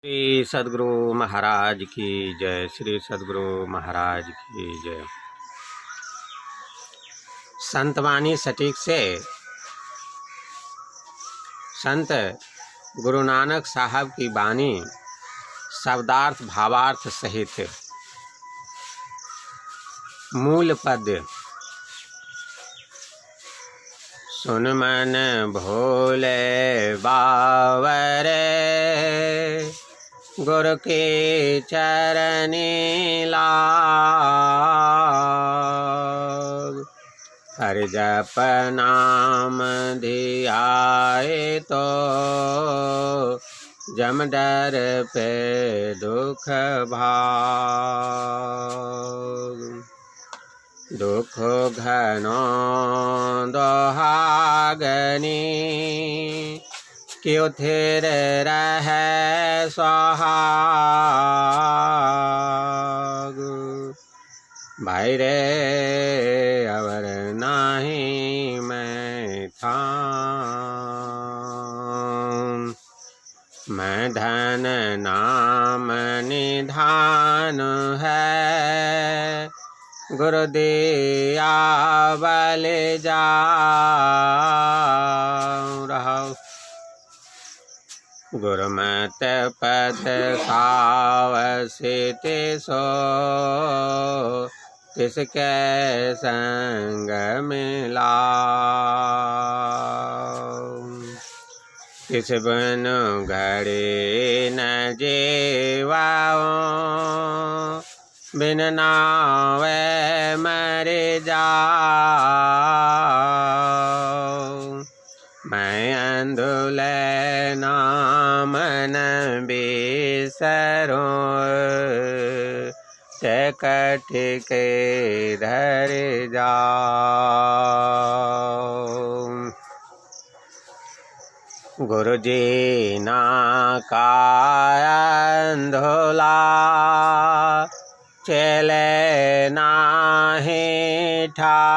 श्री सद्गुरु महाराज की जय। श्री सद्गुरु महाराज की जय। संतवाणी सटीक से संत गुरु नानक साहब की वाणी शब्दार्थ भावार्थ सहित मूल पद। सुन मन भोले बावरे, गुरु के चरणी लाग। हरि जप नाम धियाए तो, जम डर पे दुख भाग। दुख घनो दोहागनी, क्यों थिर रहे सुहाग। भाई रे अवर नहीं मैं था, मैं धन नाम निधान है। गुरु दिया बल जा रहा, गुरुमत पद सावसित सो, तिसके संग मिला। तिस बिन घड़ी न जीवाओ, बिन नावे मर जाओ। मैं अंधुले नाम न बिसरो, टिकट के धर जाओ। गुरु जी ना काया अंधुला, चले नाही ठाव।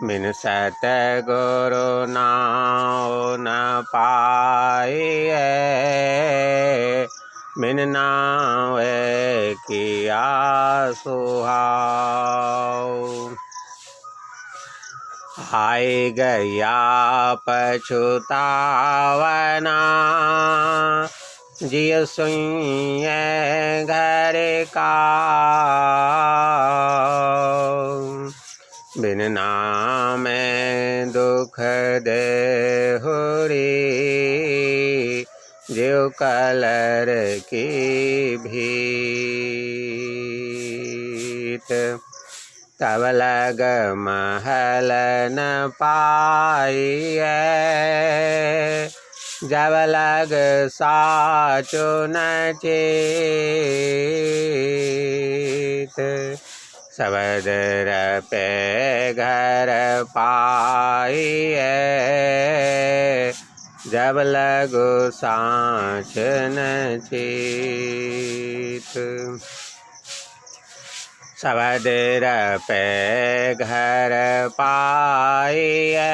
बिन सतगुरु नाव न पाइए, बिन नावे किया सुहाव। आई गया पछुतावना, जिय सुइए घर का। बिन नाम दुख देहुरी, ज्यों कलर की भीत। तब लग महल न पाइए, जब लग साचो न चेत। सबदर पे घर पाइए, जब लगो साँच न चेत। सबदर पे घर पाइए,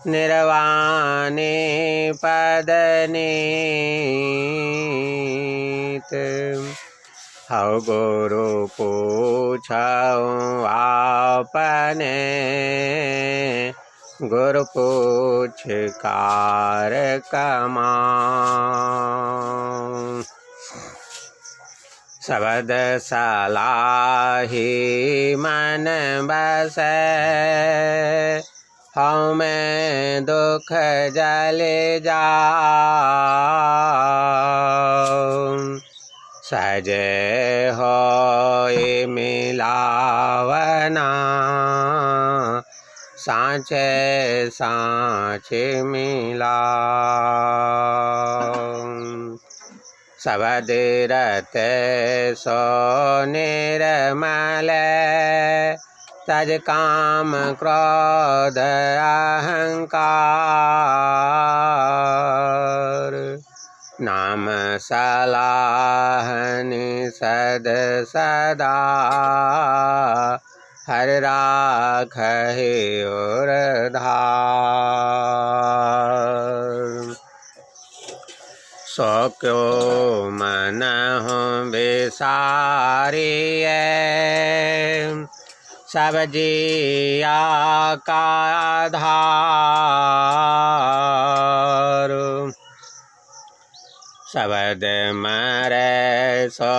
निर्वाणी पद नीत। हौ गुरु पूछऊँ आपने, गुरु पूछ कार कमाऊँ। शब्द सलाही मन बसे, हऊँ मैं दुख जल जाऊँ। सजे होए मिलावना, सांचे सांचे मिलाऊँ। सबद रते सो निर्मल, तज काम क्रोध अहंकार। नाम सलाहनि सद सदा, हर राखहि और धार। सो क्यों मन विसारिए सब जिया का आधार। शब्द मरे सो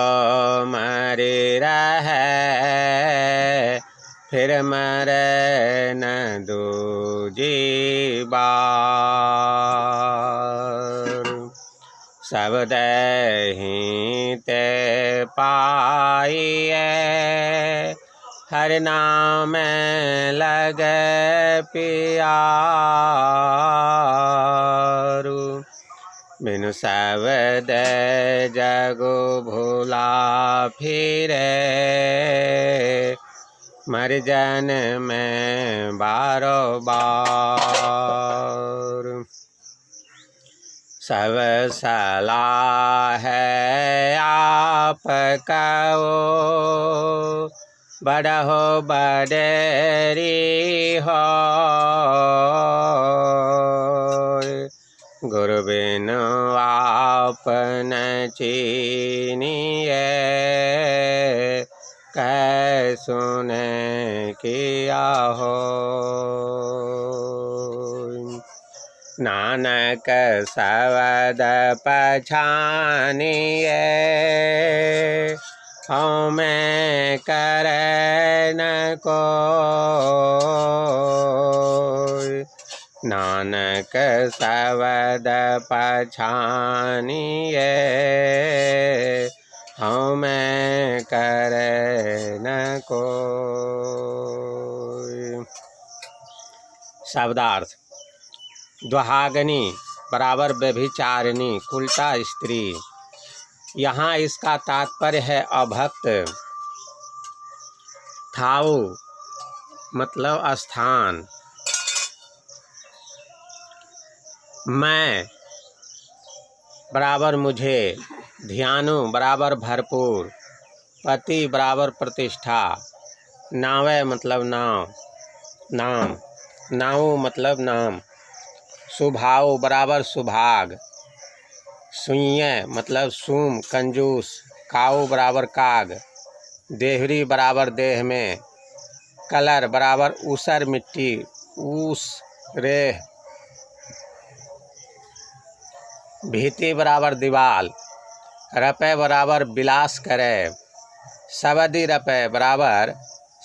मरि रहे फिर मरे न दूजी बार। शब्द ही ते पाइए हर नाम लगे पियारू। बिनु शब्द जगु भूला फिरे मर जन में बारो बार। सब सलाह है आप कहो बड़हो बड़ेरी हो। गुरु बिनु आप न चीनिए कह सुने किया हो। नानक शब्द पछानिए हमें करे न कोई। नानक शब्द पछानिए हमें करे न कोई। शब्दार्थ दुहागनी बराबर व्यभिचारिणी कुलटा स्त्री। यहाँ इसका तात्पर्य है अभक्त। थाऊ मतलब स्थान। मैं बराबर मुझे। ध्यानु बराबर भरपूर। पति बराबर प्रतिष्ठा। नावे मतलब नाव नाम। नाऊ मतलब नाम। सुभाव बराबर सुभाग। सुइय मतलब सूम कंजूस। काऊ बराबर काग। देहरी बराबर देह में। कलर बराबर ऊसर मिट्टी ऊस रेह। भीति बराबर दीवाल। रपे बराबर विलास करे। शब्दी रपे बराबर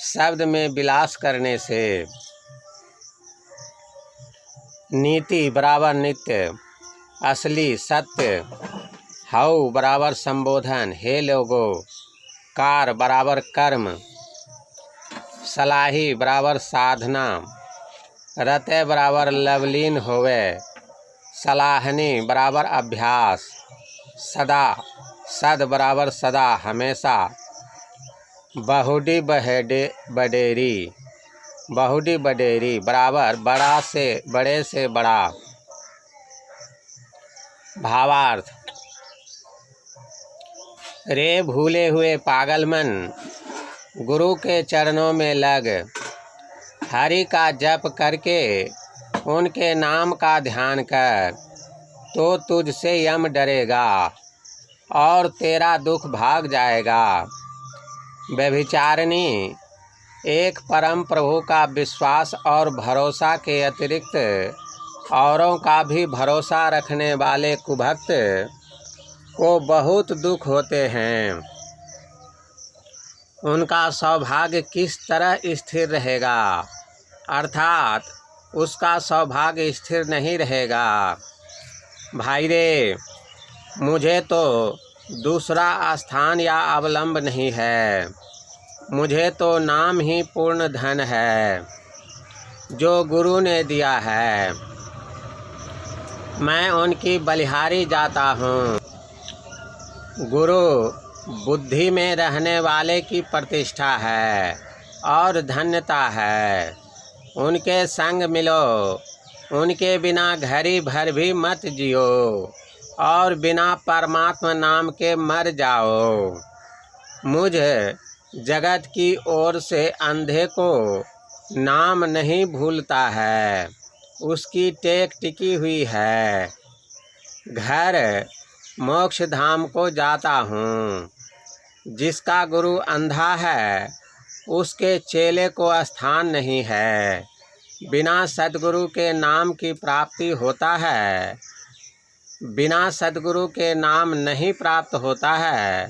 शब्द में विलास करने से। नीति बराबर नित्य असली सत्य। हऊ बराबर संबोधन हे लोगो। कार बराबर कर्म। सलाही बराबर साधना। रते बराबर लवलीन होवे। सलाहनी बराबर अभ्यास। सदा सद बराबर सदा हमेशा। बहुडी बडेरी बहुडी बडेरी बराबर बड़ा से बड़े से बड़ा। भावार्थ रे भूले हुए पागल मन गुरु के चरणों में लग हरि का जप करके उनके नाम का ध्यान कर तो तुझसे यम डरेगा और तेरा दुख भाग जाएगा। व्यभिचारिणी एक परम प्रभु का विश्वास और भरोसा के अतिरिक्त औरों का भी भरोसा रखने वाले कुभक्त को बहुत दुख होते हैं। उनका सौभाग्य किस तरह स्थिर रहेगा, अर्थात उसका सौभाग्य स्थिर नहीं रहेगा। भाई रे, मुझे तो दूसरा स्थान या अवलंब नहीं है। मुझे तो नाम ही पूर्ण धन है जो गुरु ने दिया है। मैं उनकी बलिहारी जाता हूँ। गुरु बुद्धि में रहने वाले की प्रतिष्ठा है और धन्यता है। उनके संग मिलो, उनके बिना घड़ी भर भी मत जियो और बिना परमात्मा नाम के मर जाओ। मुझ जगत की ओर से अंधे को नाम नहीं भूलता है, उसकी टेक टिकी हुई है। घर मोक्ष धाम को जाता हूँ। जिसका गुरु अंधा है उसके चेले को स्थान नहीं है। बिना सद्गुरु के नाम की प्राप्ति होता है, बिना सद्गुरु के नाम नहीं प्राप्त होता है।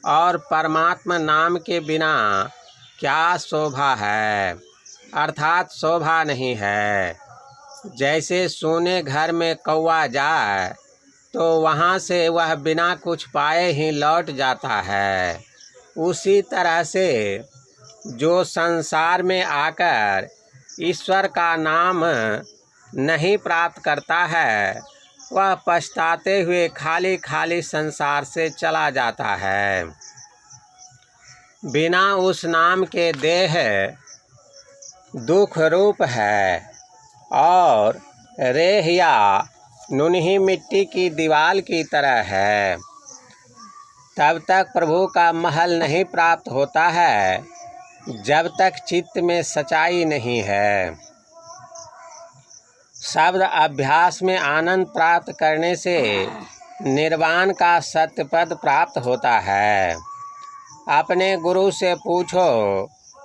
और परमात्मा नाम के बिना क्या शोभा है, अर्थात शोभा नहीं है। जैसे सोने घर में कौवा जाए तो वहाँ से वह बिना कुछ पाए ही लौट जाता है। उसी तरह से जो संसार में आकर ईश्वर का नाम नहीं प्राप्त करता है वह पछताते हुए खाली खाली संसार से चला जाता है। बिना उस नाम के देह दुख रूप है और रेह या नुनही मिट्टी की दीवार की तरह है। तब तक प्रभु का महल नहीं प्राप्त होता है जब तक चित्त में सच्चाई नहीं है। शब्द अभ्यास में आनंद प्राप्त करने से निर्वाण का सत्य पद प्राप्त होता है। अपने गुरु से पूछो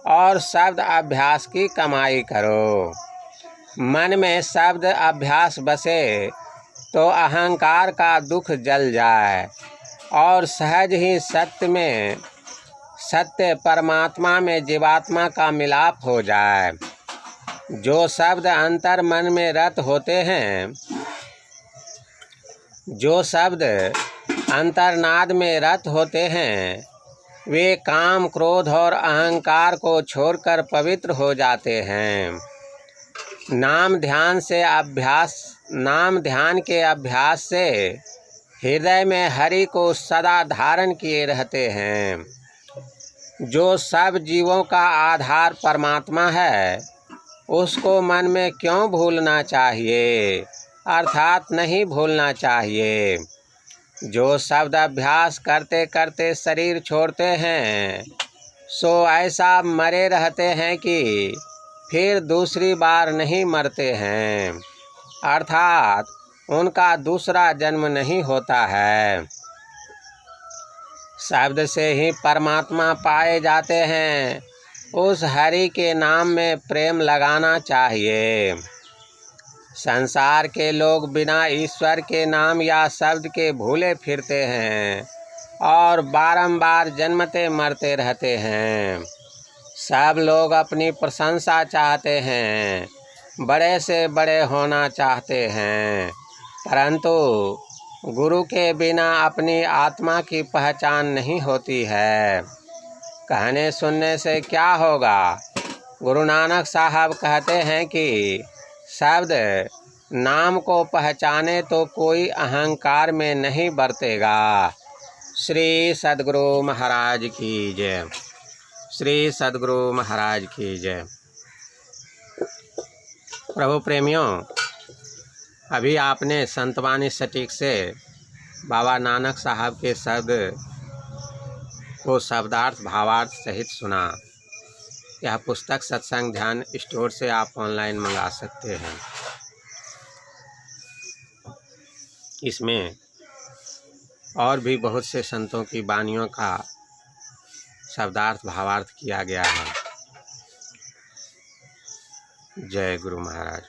और शब्द अभ्यास की कमाई करो। मन में शब्द अभ्यास बसे तो अहंकार का दुख जल जाए और सहज ही सत्य परमात्मा में जीवात्मा का मिलाप हो जाए। जो शब्द अंतर मन में रत होते हैं, जो शब्द अंतर्नाद में रत होते हैं, वे काम क्रोध और अहंकार को छोड़कर पवित्र हो जाते हैं। नाम ध्यान के अभ्यास से हृदय में हरि को सदा धारण किए रहते हैं। जो सब जीवों का आधार परमात्मा है उसको मन में क्यों भूलना चाहिए, अर्थात नहीं भूलना चाहिए। जो शब्द अभ्यास करते करते शरीर छोड़ते हैं सो ऐसा मरे रहते हैं कि फिर दूसरी बार नहीं मरते हैं, अर्थात उनका दूसरा जन्म नहीं होता है। शब्द से ही परमात्मा पाए जाते हैं। उस हरि के नाम में प्रेम लगाना चाहिए। संसार के लोग बिना ईश्वर के नाम या शब्द के भूले फिरते हैं और बारंबार जन्मते मरते रहते हैं। सब लोग अपनी प्रशंसा चाहते हैं, बड़े से बड़े होना चाहते हैं, परंतु गुरु के बिना अपनी आत्मा की पहचान नहीं होती है। कहने सुनने से क्या होगा? गुरु नानक साहब कहते हैं कि शब्द नाम को पहचाने तो कोई अहंकार में नहीं बरतेगा। श्री सद्गुरु महाराज की जय। श्री सद्गुरु महाराज की जय। प्रभु प्रेमियों, अभी आपने संतवाणी सटीक से बाबा नानक साहब के शब्द को शब्दार्थ भावार्थ सहित सुना। यह पुस्तक सत्संग ध्यान स्टोर से आप ऑनलाइन मंगा सकते हैं। इसमें और भी बहुत से संतों की वाणियों का शब्दार्थ भावार्थ किया गया है। जय गुरु महाराज।